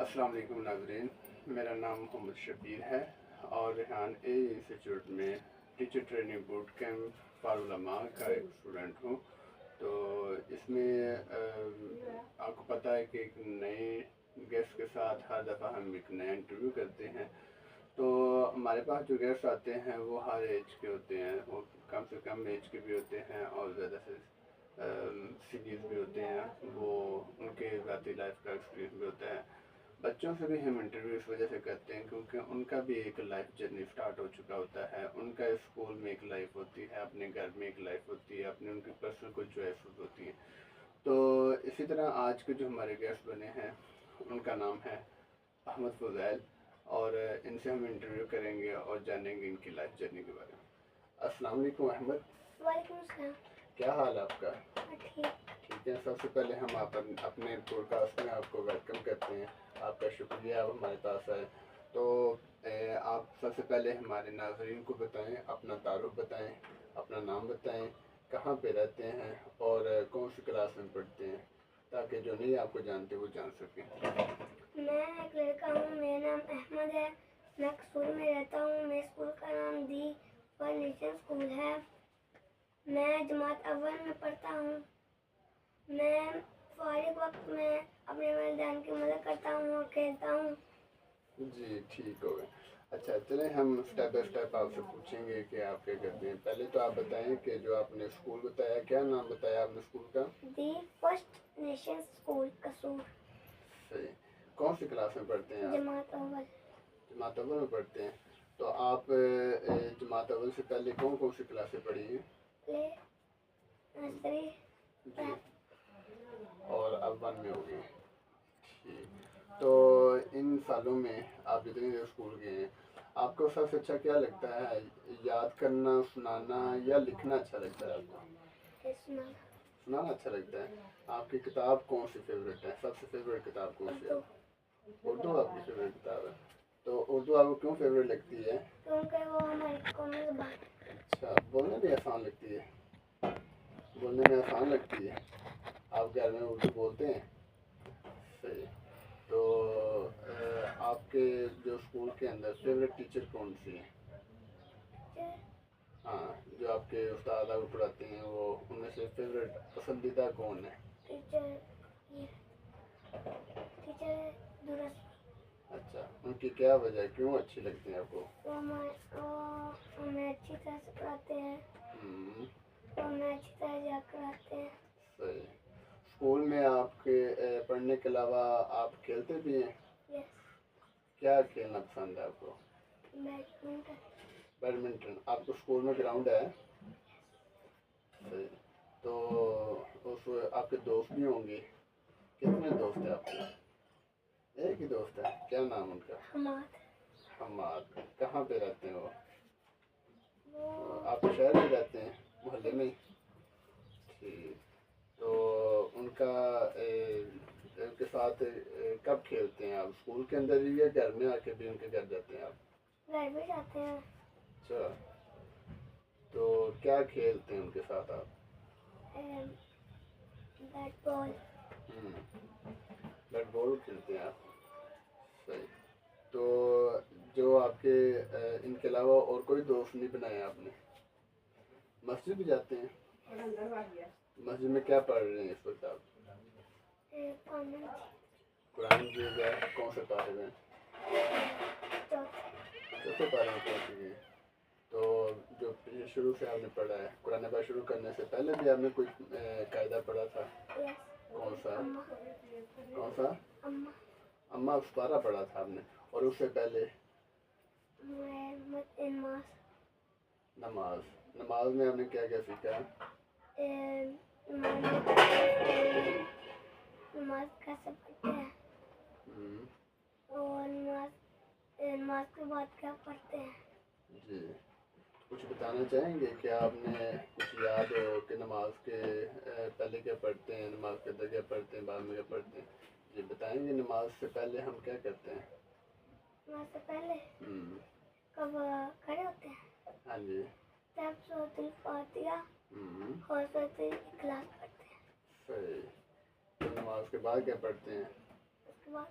السلام علیکم ناظرین، میرا نام محمد شبیر ہے اور ریحان اے انسٹیٹیوٹ میں teacher training boot camp for علماء کا ایک اسٹوڈنٹ ہوں۔ تو اس میں آپ کو پتہ ہے کہ ایک نئے گیسٹ کے ساتھ ہر دفعہ ہم ایک نیا انٹرویو کرتے ہیں۔ تو ہمارے پاس جو گیسٹ آتے ہیں وہ ہر ایج کے ہوتے ہیں، وہ کم سے کم ایج کے بھی ہوتے ہیں اور زیادہ سے سینئر بھی ہوتے ہیں، وہ ان کے ذاتی لائف کا ایکسپیرینس بھی ہوتا ہے۔ بچوں سے بھی ہم انٹرویو اس وجہ سے کرتے ہیں کیونکہ ان کا بھی ایک لائف جرنی سٹارٹ ہو چکا ہوتا ہے، ان کا اسکول میں ایک لائف ہوتی ہے، اپنے گھر میں ایک لائف ہوتی ہے، اپنے ان کی پرسنل کچھ چوائسز ہوتی ہیں۔ تو اسی طرح آج کے جو ہمارے گیسٹ بنے ہیں ان کا نام ہے احمد فضیل، اور ان سے ہم انٹرویو کریں گے اور جانیں گے ان کی لائف جرنی کے بارے میں۔ السلام علیکم احمد۔ وعلیکم السلام۔ کیا حال ہے آپ کا؟ ٹھیک ہے۔ سب سے پہلے ہم اپنے پوڈ کاسٹ میں آپ کو ویلکم کرتے ہیں، آپ کا شکریہ آپ ہمارے پاس آئے۔ تو آپ سب سے پہلے ہمارے ناظرین کو بتائیں، اپنا تعارف بتائیں، اپنا نام بتائیں، کہاں پہ رہتے ہیں اور کون سی کلاس میں پڑھتے ہیں، تاکہ جو نہیں آپ کو جانتے وہ جان سکیں۔ میں ایک لڑکا ہوں، میرا نام احمد ہے، میں قصور میں رہتا ہوں، میرے اسکول کا نام دی فارنیشن اسکول ہے، میں جماعت اول میں پڑھتا ہوں، میں فارغ وقت میں اپنے والدین کی مدد کرتا ہوں اور کھیلتا ہوں۔ جی ٹھیک ہو گئے۔ اچھا چلیں ہم اسٹیپ بائی اسٹیپ آپ سے پوچھیں گے کہ آپ کیا کرتے ہیں۔ پہلے تو آپ بتائیں کہ جو آپ نے اسکول بتایا، کیا نام بتایا آپ نے اسکول کا؟ دی فرسٹ نیشن اسکول قصور۔ صحیح۔ کون سی کلاس میں پڑھتے ہیں آپ؟ جماعت اول۔ جماعت اول میں پڑھتے ہیں۔ تو آپ جماعت اول سے پہلے کون کون سی کلاسیں پڑھی ہیں؟ پلے، نرسری، جی، اور اب 1 میں ہو گئی۔ ٹھیک۔ تو ان سالوں میں آپ جتنے دیر اسکول گئے ہیں، آپ کو سب سے اچھا کیا لگتا ہے؟ یاد کرنا، سنانا یا لکھنا اچھا لگتا ہے آپ کو؟ سنانا اچھا لگتا ہے۔ آپ کی کتاب کون سی فیوریٹ ہے؟ سب سے فیوریٹ کتاب کون سی ہے؟ اردو آپ کی فیوریٹ کتاب ہے۔ تو اردو آپ کو کیوں فیوریٹ لگتی ہے؟ کیونکہ وہ ہماری قومی زبان ہے۔ اچھا، بولنے میں آسان لگتی ہے؟ بولنے میں آسان لگتی ہے۔ آپ گھر میں اردو بولتے ہیں؟ صحیح۔ تو آپ کے جو اسکول کے اندر فیوریٹ ٹیچر کون سی ہیں؟ ہاں، جو آپ کے استاد آپ کو پڑھاتے ہیں، وہ ان میں سے فیوریٹ پسندیدہ کون ہے؟ ٹیچر درست۔ اچھا، ان کی کیا وجہ ہے، کیوں اچھی لگتی ہیں آپ کو؟ وہ ہمیں اچھی طرح سے پڑھاتے ہیں، وہ ہمیں اچھی طرح یاد کراتے ہیں۔ صحیح۔ اسکول میں آپ کے پڑھنے کے علاوہ آپ کھیلتے بھی ہیں؟ یس۔ کیا کھیلنا پسند ہے آپ کو؟ بیڈمنٹن۔ بیڈمنٹن۔ آپ کو اسکول میں گراؤنڈ ہے؟ صحیح۔ تو اس آپ کے دوست بھی ہوں گے، کتنے دوست ہیں آپ کے؟ ایک ہی دوست ہے، کیا نام ان کا؟ حماد۔ حماد۔ کہاں پہ رہتے ہیں وہ؟ آپ شہر میں رہتے ہیں، محلے میں؟ ٹھیک۔ تو ان کا ان کے ساتھ کب کھیلتے ہیں آپ؟ اسکول کے اندر ہی یا گھر میں آ کے بھی ان کے گھر جاتے ہیں آپ؟ گھر بھی جاتے ہیں۔ اچھا، تو کیا کھیلتے ہیں ان کے ساتھ آپ؟ Bat ball. بیٹ بال کھیلتے ہیں آپ؟ صحیح۔ تو جو آپ کے ان کے علاوہ اور کوئی دوست نہیں بنائے آپ نے؟ مسجد بھی جاتے ہیں؟ مسجد میں کیا پڑھ رہے ہیں اس وقت آپ؟ قرآن کی کون سے طالب ہیں؟ چوتھے پارے میں پہنچ گئے ہیں۔ تو جو شروع سے آپ نے پڑھا ہے، قرآن پاک شروع کرنے سے پہلے بھی آپ نے کوئی قاعدہ پڑھا تھا؟ کون سا؟ کون سا؟ اما سپارہ پڑھا تھا آپ نے، اور اس سے پہلے نماز۔ نماز میں آپ نے کیا کیا سیکھا؟ نماز کیسے پڑھتے ہیں اور نماز کے بعد کیا پڑھتے ہیں۔ جی، کچھ بتانا چاہیں گے کہ آپ نے کچھ یاد ہو کہ نماز کے پہلے کیا پڑھتے ہیں، نماز کے اندر کیا پڑھتے ہیں، بعد میں کیا پڑھتے ہیں؟ جی بتائیں گے، نماز سے پہلے ہم کیا کرتے ہیں؟ نماز سے پہلے کب کھڑے ہوتے ہیں؟ ہاں جی۔ تب سورۃ الفاتحہ اور سورۃ الاخلاص پڑھتے ہیں۔ صحیح۔ تو نماز کے بعد کیا پڑھتے ہیں؟ اس کے بعد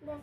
10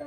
2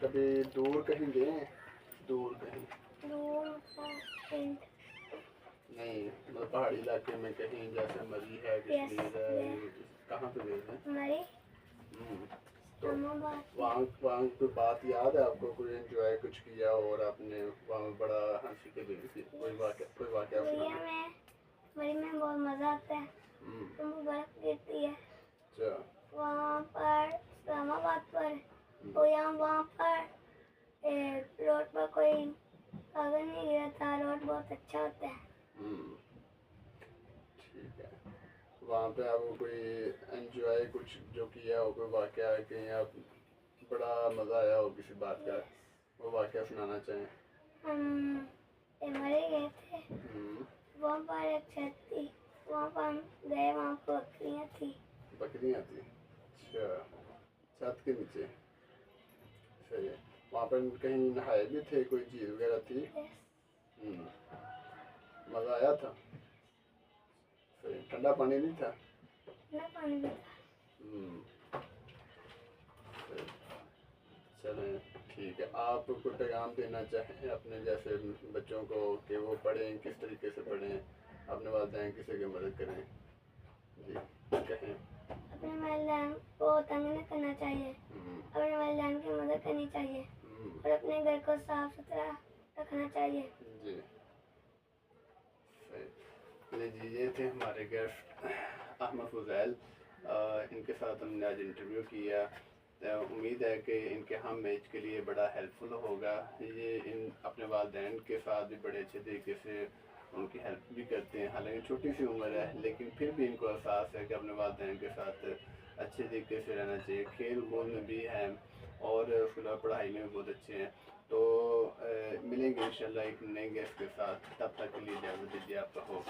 کبھی دور کہیں گئے ہیں؟ دور کہیں دور پنڈ نہیں، مطلب پہاڑی علاقے میں کہیں جیسے مری ہے، کشمیر ہے، کہاں پہ گئے تھے؟ مری تو اسلام آباد وہاں کوئی بات یاد ہے آپ کو، کوئی انجوائے کچھ کیا اور آپ نے وہاں بڑا ہنسی کے دن کی کوئی واقعہ سنانا؟ مری میں بہت مزہ آتا ہے، برف گرتی ہے اچھا وہاں پر اسلام آباد پر، تو وہاں پر روڈ پر کوئی کاغذ نہیں گرا تھا، روڈ بہت اچھا ہوتا ہے۔ ٹھیک ہے، وہاں پہ آپ کو کوئی انجوائے کچھ جو کیا ہو، کوئی واقعہ ہے کہیں آپ بڑا مزہ آیا ہو کسی بات کا، وہ واقعہ سنانا چاہیں؟ ہم مری گئے تھے، وہاں پر ایک چھت تھی، وہاں پر ہم گئے، وہاں پر بکریاں تھیں۔ بکریاں تھیں؟ اچھا، چھت کے نیچے، صحیح ہے۔ وہاں پر کہیں نہائے بھی تھے، کوئی جھیل وغیرہ تھی؟ مزہ آیا تھا؟ صحیح، ٹھنڈا پانی نہیں تھا؟ ٹھنڈا پانی بھی تھا۔ چلیں ٹھیک ہے، آپ کو پیغام دینا چاہیں اپنے جیسے بچوں کو کہ وہ پڑھیں، کس طریقے سے پڑھیں، اپنے والدین کسی کی مدد کریں؟ جی کہیں۔ اپنے والدین کو تنگ نہیں کرنا چاہیے، اپنے والدین کی مدد کرنی چاہیے اور اپنے گھر کو صاف ستھرا رکھنا چاہیے۔ جی صحیح۔ جی یہ تھے ہمارے گیسٹ احمد فضیل، ان کے ساتھ ہم نے آج انٹرویو کیا، امید ہے کہ ان کے ہم میچ کے لیے بڑا ہیلپ فل ہوگا۔ یہ ان اپنے والدین کے ساتھ بھی بڑے اچھے طریقے سے ان کی ہیلپ بھی کرتے ہیں، حالانکہ چھوٹی سی عمر ہے لیکن پھر بھی ان کو احساس ہے کہ اپنے والدین کے ساتھ اچھے طریقے سے رہنا چاہیے، کھیل کود میں بھی ہیں اور اس کے علاوہ پڑھائی میں بھی بہت اچھے ہیں۔ تو ملیں گے انشاءاللہ ایک نئے گیسٹ کے ساتھ، تب تک کے لیے اجازت دیجیے، آپ کا ہوپ